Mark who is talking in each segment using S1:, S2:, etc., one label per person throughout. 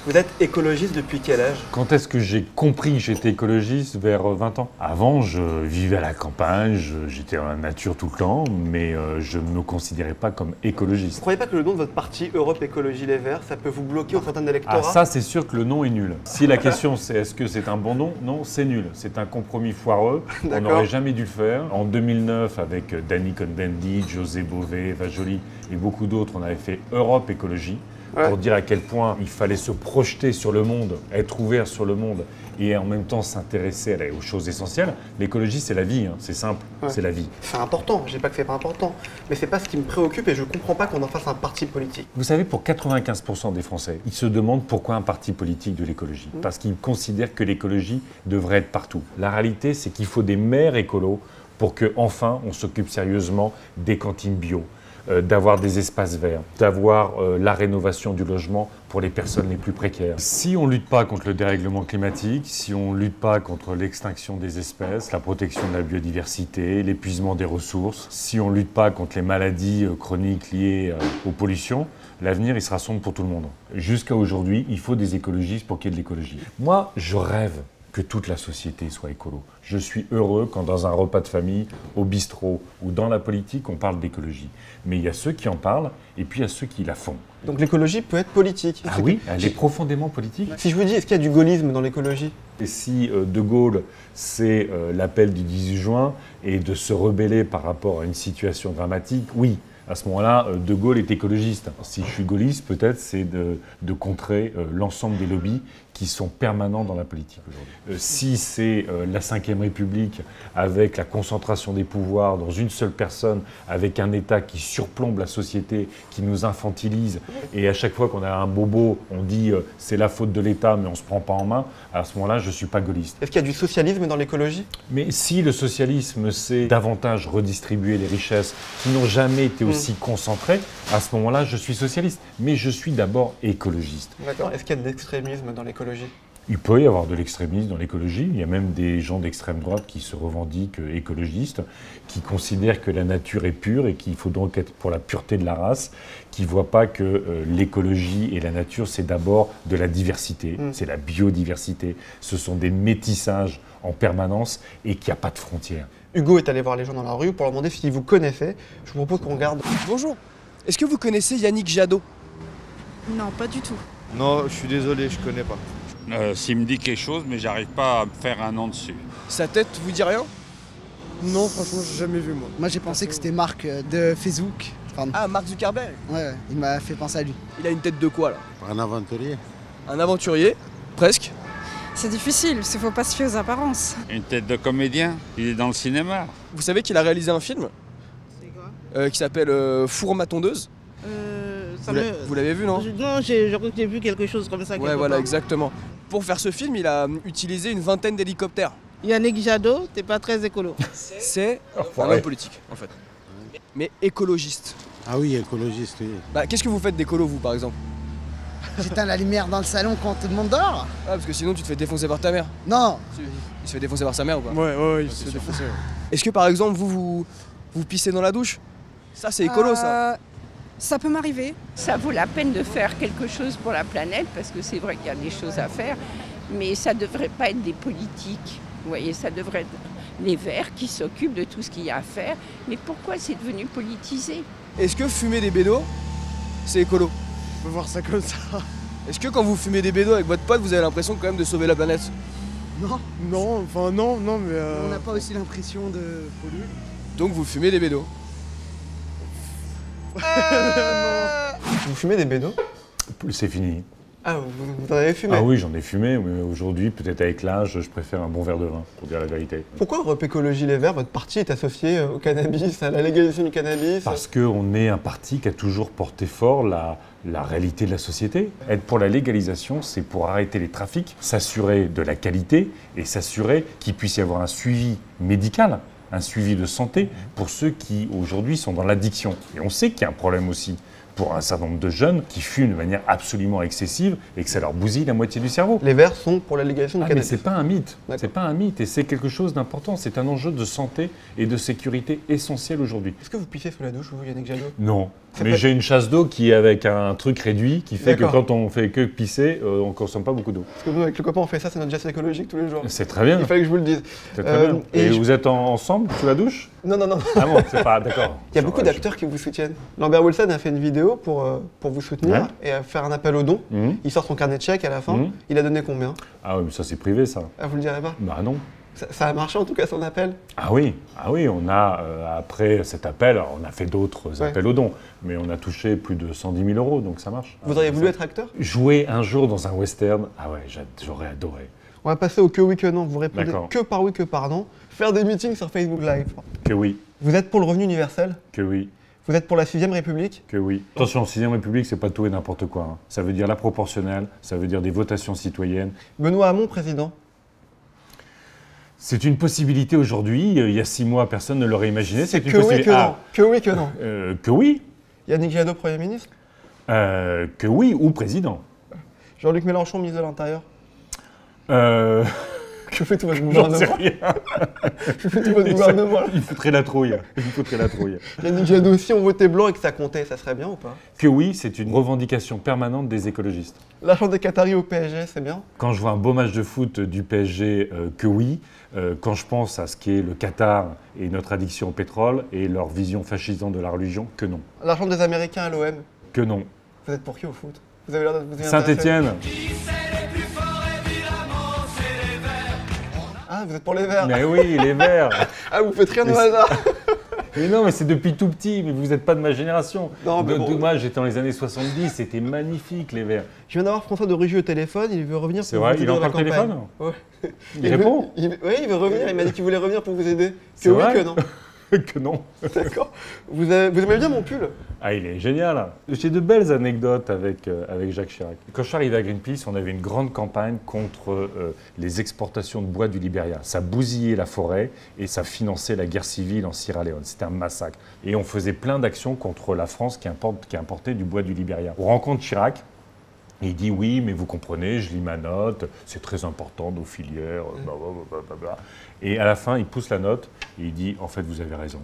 S1: Vous êtes écologiste depuis quel âge?
S2: Quand est-ce que j'ai compris que j'étais écologiste? Vers 20 ans. Avant, je vivais à la campagne, j'étais dans la nature tout le temps, mais je ne me considérais pas comme écologiste.
S1: Vous ne croyez pas que le nom de votre parti, Europe Écologie Les Verts, ça peut vous bloquer au sein d'un électorat?
S2: Ah, ça, c'est sûr que le nom est nul. Si la question c'est est-ce que c'est un bon nom? Non, c'est nul. C'est un compromis foireux. On n'aurait jamais dû le faire. En 2009, avec Danny Cohn-Bendit, José Bové, Eva Joly et beaucoup d'autres, on avait fait Europe Écologie. Pour dire à quel point il fallait se projeter sur le monde, être ouvert sur le monde et en même temps s'intéresser aux choses essentielles. L'écologie, c'est la vie, hein. C'est simple, c'est la vie.
S1: C'est important, je dis pas que c'est pas important, mais c'est pas ce qui me préoccupe et je comprends pas qu'on en fasse un parti politique.
S2: Vous savez, pour 95% des Français, ils se demandent pourquoi un parti politique de l'écologie. Parce qu'ils considèrent que l'écologie devrait être partout. La réalité, c'est qu'il faut des maires écolos pour qu'enfin on s'occupe sérieusement des cantines bio, d'avoir des espaces verts, d'avoir la rénovation du logement pour les personnes les plus précaires. Si on ne lutte pas contre le dérèglement climatique, si on ne lutte pas contre l'extinction des espèces, la protection de la biodiversité, l'épuisement des ressources, si on ne lutte pas contre les maladies chroniques liées aux pollutions, l'avenir il sera sombre pour tout le monde. Jusqu'à aujourd'hui, il faut des écologistes pour qu'il y ait de l'écologie. Moi, je rêve que toute la société soit écolo. Je suis heureux quand dans un repas de famille, au bistrot ou dans la politique, on parle d'écologie. Mais il y a ceux qui en parlent et puis il y a ceux qui la font.
S1: Donc l'écologie peut être politique?
S2: Ah oui, elle est profondément politique.
S1: Si je vous dis, est-ce qu'il y a du gaullisme dans l'écologie?
S2: Et si De Gaulle, c'est l'appel du 18 juin et de se rebeller par rapport à une situation dramatique, oui. À ce moment-là, De Gaulle est écologiste. Si je suis gaulliste, peut-être c'est de contrer l'ensemble des lobbies qui sont permanents dans la politique aujourd'hui. Si c'est la Ve République avec la concentration des pouvoirs dans une seule personne, avec un État qui surplombe la société, qui nous infantilise, et à chaque fois qu'on a un bobo, on dit c'est la faute de l'État, mais on ne se prend pas en main, à ce moment-là, je ne suis pas gaulliste.
S1: Est-ce qu'il y a du socialisme dans l'écologie?
S2: Mais si le socialisme, c'est davantage redistribuer les richesses qui n'ont jamais été aussi concentrées, à ce moment-là, je suis socialiste. Mais je suis d'abord écologiste.
S1: D'accord. Est-ce qu'il y a de l'extrémisme dans l'écologie?
S2: Il peut y avoir de l'extrémisme dans l'écologie. Il y a même des gens d'extrême droite qui se revendiquent écologistes, qui considèrent que la nature est pure et qu'il faut donc être pour la pureté de la race, qui ne voient pas que l'écologie et la nature, c'est d'abord de la diversité, c'est la biodiversité. Ce sont des métissages en permanence et qu'il n'y a pas de frontières.
S1: Hugo est allé voir les gens dans la rue pour leur demander s'ils vous connaissaient. Je vous propose qu'on regarde.
S3: Bonjour, est-ce que vous connaissez Yannick Jadot?
S4: Non, pas du tout.
S5: Non, je suis désolé, je connais pas.
S6: S'il me dit quelque chose, mais j'arrive pas à me faire un nom dessus.
S3: Sa tête vous dit rien?
S7: Non, franchement, j'ai jamais vu moi.
S8: Moi j'ai pensé que c'était Mark de Facebook. Enfin,
S3: Ah, Mark Zuckerberg.
S8: ouais, il m'a fait penser à lui.
S3: Il a une tête de quoi là?
S5: Un aventurier.
S3: Un aventurier? Presque.
S4: C'est difficile, il faut pas se fier aux apparences.
S6: Une tête de comédien, il est dans le cinéma.
S3: Vous savez qu'il a réalisé un film
S4: C'est quoi
S3: qui s'appelle Four ma tondeuse? Vous l'avez vu, non?
S9: Non, je crois que j'ai vu quelque chose comme ça.
S3: Ouais, voilà, exactement. Pour faire ce film, il a utilisé une vingtaine d'hélicoptères.
S9: Yannick Jadot, t'es pas très écolo.
S3: C'est un homme politique, en fait. Mais écologiste.
S5: Ah oui, écologiste, oui.
S3: Bah, qu'est-ce que vous faites d'écolo, vous, par exemple?
S8: J'éteins la lumière dans le salon quand tout le monde dort?
S3: Ah, parce que sinon, tu te fais défoncer par ta mère.
S8: Non.
S3: Il se fait défoncer par sa mère ou pas?
S7: Ouais, il se fait défoncer.
S3: Est-ce que, par exemple, vous pissez dans la douche? Ça, c'est écolo, ça.
S4: Ça peut m'arriver.
S10: Ça vaut la peine de faire quelque chose pour la planète, parce que c'est vrai qu'il y a des choses à faire, mais ça ne devrait pas être des politiques. Vous voyez, ça devrait être les Verts qui s'occupent de tout ce qu'il y a à faire. Mais pourquoi c'est devenu politisé?
S3: Est-ce que fumer des bédos, c'est écolo?
S7: On peut voir ça comme ça.
S3: Est-ce que quand vous fumez des bédos avec votre pote, vous avez l'impression quand même de sauver la planète?
S8: Non.
S7: Non, enfin non, mais...
S8: On n'a pas aussi l'impression de polluer.
S3: Donc vous fumez des bédos.
S1: Vous fumez des bédos?
S2: C'est fini.
S1: Ah, vous en avez fumé?
S2: Ah oui, j'en ai fumé, mais aujourd'hui, peut-être avec l'âge, je préfère un bon verre de vin, pour dire la vérité.
S1: Pourquoi Europe Écologie Les Verts, votre parti, est associé au cannabis, à la légalisation du cannabis?
S2: Parce qu'on est un parti qui a toujours porté fort la réalité de la société. Être pour la légalisation, c'est pour arrêter les trafics, s'assurer de la qualité et s'assurer qu'il puisse y avoir un suivi médical, un suivi de santé pour ceux qui aujourd'hui sont dans l'addiction. Et on sait qu'il y a un problème aussi pour un certain nombre de jeunes qui fument de manière absolument excessive et que ça leur bousille la moitié du cerveau.
S1: Les Verts sont pour la légalisation du
S2: Mais
S1: cannabis.
S2: c'est pas un mythe,
S1: D'accord.
S2: c'est pas un mythe et c'est quelque chose d'important. C'est un enjeu de santé et de sécurité essentiel aujourd'hui.
S1: Est-ce que vous pissez sous la douche, vous, Yannick Jadot?
S2: Non,
S1: C'est
S2: mais
S1: pas-
S2: j'ai une chasse d'eau qui est avec un truc réduit qui fait que
S1: D'accord.
S2: quand on fait que pisser, on consomme pas beaucoup d'eau.
S1: Parce que nous, avec le copain, on fait ça, c'est notre geste écologique tous les jours.
S2: C'est très bien.
S1: Il fallait que je vous le dise.
S2: C'est très bien. Et
S1: je-
S2: vous êtes ensemble sous la douche?
S1: Non, non, non.
S2: Ah bon, c'est pas d'accord.
S1: Il y a beaucoup d'acteurs qui vous soutiennent. Lambert Wilson a fait une vidéo pour vous soutenir
S2: Ouais.
S1: et a fait un appel aux dons.
S2: Mhm.
S1: Il sort son carnet de chèques à la fin.
S2: Mhm.
S1: Il a donné combien?
S2: Ah oui, mais ça c'est privé ça.
S1: Ah, vous le direz pas?
S2: Bah non.
S1: Ça a marché en tout cas son appel?
S2: Ah oui, on a, après cet appel, alors, on a fait d'autres
S1: Ouais.
S2: appels aux dons, mais on a touché plus de 110 000 euros, donc ça marche.
S1: Vous auriez voulu être acteur?
S2: Jouer un jour dans un western, ah ouais, j'aurais adoré.
S1: On va passer au que oui, que non. Vous répondez
S2: D'accord.
S1: que par oui, que par non. Faire des meetings sur Facebook Live.
S2: Que oui,
S1: Vous êtes pour le revenu universel?
S2: que oui,
S1: Vous êtes pour la 6ème République?
S2: que oui. Attention, 6ème République, c'est pas tout et n'importe quoi. Hein. Ça veut dire la proportionnelle, ça veut dire des votations citoyennes.
S1: Benoît Hamon, président?
S2: C'est une possibilité aujourd'hui, il y a 6 mois, personne ne l'aurait imaginé. C'est une
S1: que oui,
S2: possibilité.
S1: que non. Que oui, que non.
S2: Que oui,
S1: Yannick Jadot, Premier ministre?
S2: que oui, ou président.
S1: Jean-Luc Mélenchon, ministre de l'Intérieur? Que fait tout votre
S2: J'en sais
S1: gouvernement?
S2: rien.
S1: Que fait tout votre gouvernement là?
S2: Il foutrait la trouille. Il foutrait la trouille.
S1: Yannick Jadot, si on votait blanc et que ça comptait, ça serait bien ou pas?
S2: Que oui, c'est une revendication permanente des écologistes.
S1: L'argent des Qataris au PSG, c'est bien?
S2: Quand je vois un beau match de foot du PSG, que oui. Quand je pense à ce qu'est le Qatar et notre addiction au pétrole et leur vision fascisante de la religion, que non.
S1: L'argent des Américains à l'OM?
S2: Que non.
S1: Vous êtes pour qui au foot? Vous avez l'air de vous y intéresser.
S2: Saint-Étienne.
S1: Ah, vous êtes pour les Verts?
S2: Mais oui, les Verts.
S1: Ah, vous faites rien au
S2: Mais
S1: hasard?
S2: Mais non, mais c'est depuis tout petit, mais vous n'êtes pas de ma génération.
S1: Non, mais bon.
S2: Moi, j'étais dans les années 70, c'était magnifique, les Verts.
S1: Je viens d'avoir François de Rugy au téléphone, il veut revenir
S2: C'est
S1: pour
S2: vrai,
S1: vous
S2: il
S1: aider
S2: a
S1: dans la
S2: encore le
S1: campagne.
S2: téléphone.
S1: Ouais.
S2: Il répond.
S1: Oui, il veut revenir, il m'a dit qu'il voulait revenir pour vous aider.
S2: C'est
S1: Que oui,
S2: vrai
S1: que non.
S2: Que non.
S1: D'accord. Vous aimez bien mon pull?
S2: Ah, il est génial. J'ai de belles anecdotes avec Jacques Chirac. Quand je suis arrivé à Greenpeace, on avait une grande campagne contre les exportations de bois du Libéria. Ça bousillait la forêt et ça finançait la guerre civile en Sierra Leone. C'était un massacre. Et on faisait plein d'actions contre la France qui importait du bois du Libéria. On rencontre Chirac. Et il dit oui, mais vous comprenez, je lis ma note, c'est très important, nos filières, blablabla. Et à la fin, il pousse la note et il dit en fait, vous avez raison.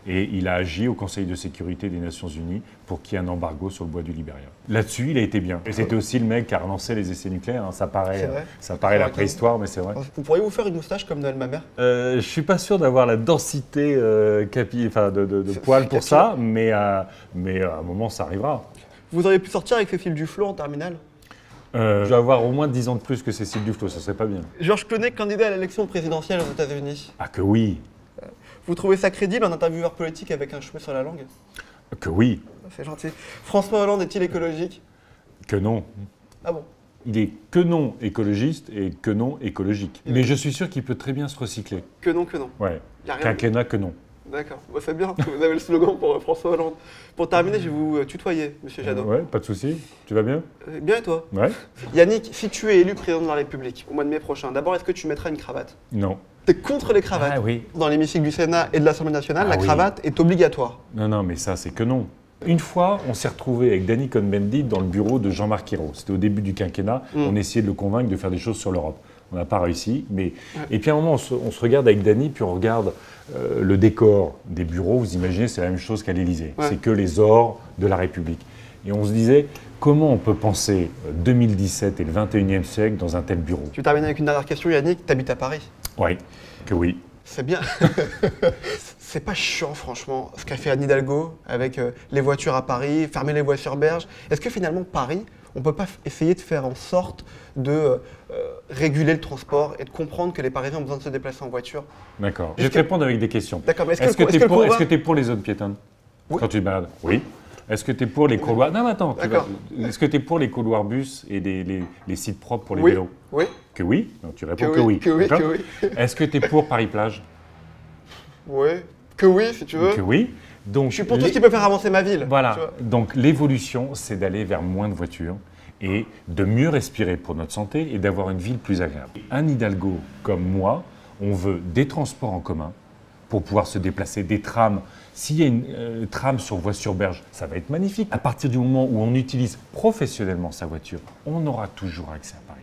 S2: Et il a agi au Conseil de sécurité des Nations Unies pour qu'il y ait un embargo sur le bois du Libéria. Là-dessus, il a été bien. Et c'était aussi le mec qui a relancé les essais nucléaires. Hein. Ça paraît la préhistoire, mais c'est vrai.
S1: Vous pourriez vous faire une moustache comme Noël Mamère?
S2: Je suis pas sûr d'avoir la densité de poils pour ça, mais à un moment, ça arrivera.
S1: Vous auriez pu sortir avec Cécile Duflot en terminale?
S2: Je vais avoir au moins 10 ans de plus que Cécile Duflot, ça serait pas bien.
S1: Georges Clooney, candidat à l'élection présidentielle aux États-Unis.
S2: Ah que oui.
S1: Vous trouvez ça crédible, un intervieweur politique avec un cheveu sur la langue?
S2: Que oui.
S1: C'est gentil. François Hollande est-il écologique?
S2: Que non.
S1: Ah bon?
S2: Il est que non écologiste et que non écologique. Mais je suis sûr qu'il peut très bien se recycler.
S1: Que non, que non.
S2: Ouais.
S1: Y a rien
S2: Quinquennat que non.
S1: D'accord, c'est bien, vous avez le slogan pour François Hollande. Pour terminer, je vais vous tutoyer, monsieur Jadot.
S2: Ouais, pas de souci. Tu vas bien?
S1: Bien et toi?
S2: Ouais.
S1: Yannick, si tu es élu président de la République au mois de mai prochain, d'abord, est-ce que tu mettras une cravate?
S2: Non.
S1: T'es contre les cravates?
S2: Ah oui.
S1: Dans l'hémicycle du Sénat et de l'Assemblée nationale, la
S2: oui.
S1: cravate est obligatoire.
S2: Non, mais ça, c'est que non. Une fois, on s'est retrouvé avec Danny Cohn-Bendit dans le bureau de Jean-Marc Ayrault. C'était au début du quinquennat. On essayait de le convaincre de faire des choses sur l'Europe. On n'a pas réussi. Mais... Et puis à un moment, on se regarde avec Danny, puis on regarde le décor des bureaux. Vous imaginez, c'est la même chose qu'à l'Élysée.
S1: Ouais.
S2: C'est que les ors de la République. Et on se disait, comment on peut penser 2017 et le 21e siècle dans un tel bureau?
S1: Tu termines avec une dernière question, Yannick. T'habites à Paris?
S2: Oui, que oui.
S1: C'est bien. C'est pas chiant, franchement, ce qu'a fait Anne Hidalgo avec les voitures à Paris, fermer les voies sur berge. Est-ce que finalement, Paris, on ne peut pas essayer de faire en sorte de réguler le transport et de comprendre que les Parisiens ont besoin de se déplacer en voiture?
S2: D'accord. Je vais te répondre avec des questions.
S1: D'accord, mais
S2: Est-ce que tu es pour les zones piétonnes?
S1: Oui.
S2: Quand tu te balades? Oui. Est-ce que tu es pour les couloirs... Non, mais attends. Est-ce que tu es pour les couloirs bus et les sites propres pour les vélos?
S1: Oui.
S2: Que oui? Non, tu réponds que oui.
S1: Que oui,
S2: D'accord.
S1: que oui.
S2: Est-ce que tu es pour Paris-Plage?
S1: Oui. Que oui, si tu veux.
S2: Que oui. Donc,
S1: Je suis pour tout ce qui peut faire avancer ma ville.
S2: Voilà.
S1: tu vois.
S2: Donc l'évolution, c'est d'aller vers moins de voitures et de mieux respirer pour notre santé et d'avoir une ville plus agréable. Anne Hidalgo, comme moi, on veut des transports en commun pour pouvoir se déplacer, des trams. S'il y a une tram sur voie sur berge, ça va être magnifique. À partir du moment où on utilise professionnellement sa voiture, on aura toujours accès à Paris.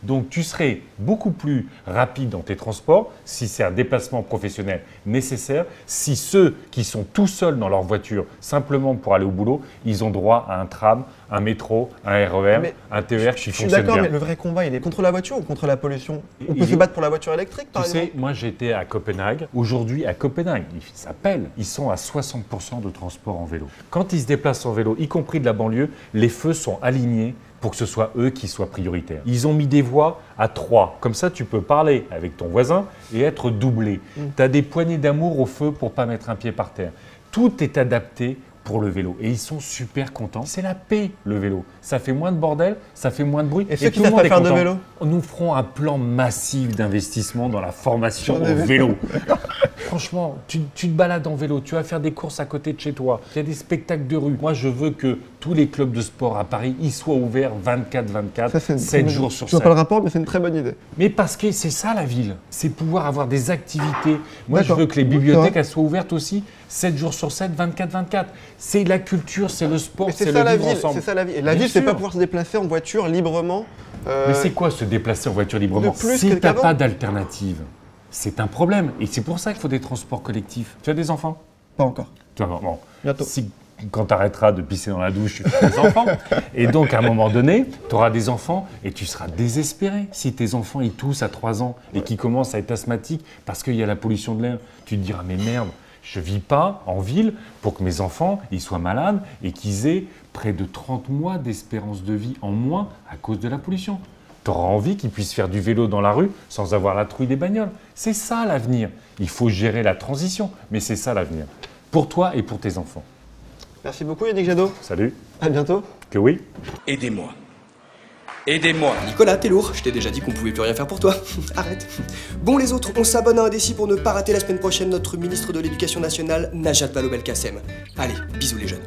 S2: Donc tu serais beaucoup plus rapide dans tes transports si c'est un déplacement professionnel nécessaire, si ceux qui sont tout seuls dans leur voiture simplement pour aller au boulot, ils ont droit à un tram, un métro, un RER, un TER qui fonctionne bien.
S1: Je suis d'accord, mais le vrai combat, il est contre la voiture ou contre la pollution? On peut se battre pour la voiture électrique, par exemple?
S2: Tu sais, moi j'étais à Copenhague. Aujourd'hui, à Copenhague, ils s'appellent, ils sont à 60% de transport en vélo. Quand ils se déplacent en vélo, y compris de la banlieue, les feux sont alignés pour que ce soit eux qui soient prioritaires. Ils ont mis des voies à 3. Comme ça, tu peux parler avec ton voisin et être doublé. Tu as des poignées d'amour au feu pour ne pas mettre un pied par terre. Tout est adapté pour le vélo. Et ils sont super contents. C'est la paix, le vélo. Ça fait moins de bordel, ça fait moins de bruit.
S1: Et ceux qui ne savent pas faire de vélo?
S2: Nous ferons un plan massif d'investissement dans la formation au vélo. Franchement, tu te balades en vélo, tu vas faire des courses à côté de chez toi. Il y a des spectacles de rue. Moi, je veux que tous les clubs de sport à Paris, ils soient ouverts 24/24, 7 jours sur 7.
S1: Je vois pas le rapport, mais c'est une très bonne idée.
S2: Mais parce que c'est ça la ville. C'est pouvoir avoir des activités. Moi, je veux que les bibliothèques, elles soient ouvertes aussi 7 jours sur 7, 24/24. C'est la culture, c'est le sport, c'est le vivre ensemble.
S1: C'est ça la vie. Et la ville, c'est pas pouvoir se déplacer en voiture librement.
S2: Mais c'est quoi se déplacer en voiture librement? Si tu n'as pas d'alternative, c'est un problème. Et c'est pour ça qu'il faut des transports collectifs. Tu as des enfants?
S1: Pas encore.
S2: Bon.
S1: Bientôt.
S2: Quand tu arrêteras de pisser dans la douche, tu feras des enfants. Et donc, à un moment donné, tu auras des enfants et tu seras désespéré. Si tes enfants, ils toussent à 3 ans et qu'ils commencent à être asthmatiques parce qu'il y a la pollution de l'air, tu te diras, mais merde, je ne vis pas en ville pour que mes enfants ils soient malades et qu'ils aient près de 30 mois d'espérance de vie en moins à cause de la pollution. Tu auras envie qu'ils puissent faire du vélo dans la rue sans avoir la trouille des bagnoles. C'est ça l'avenir. Il faut gérer la transition, mais c'est ça l'avenir. Pour toi et pour tes enfants.
S1: Merci beaucoup Yannick Jadot.
S2: Salut.
S1: À bientôt.
S2: Que oui.
S11: Aidez-moi. Aidez-moi.
S3: Nicolas, t'es lourd, je t'ai déjà dit qu'on pouvait plus rien faire pour toi. Arrête. Bon les autres, on s'abonne à Indécis pour ne pas rater la semaine prochaine notre ministre de l'Éducation nationale, Najat Vallaud-Belkacem. Allez, bisous les jeunes.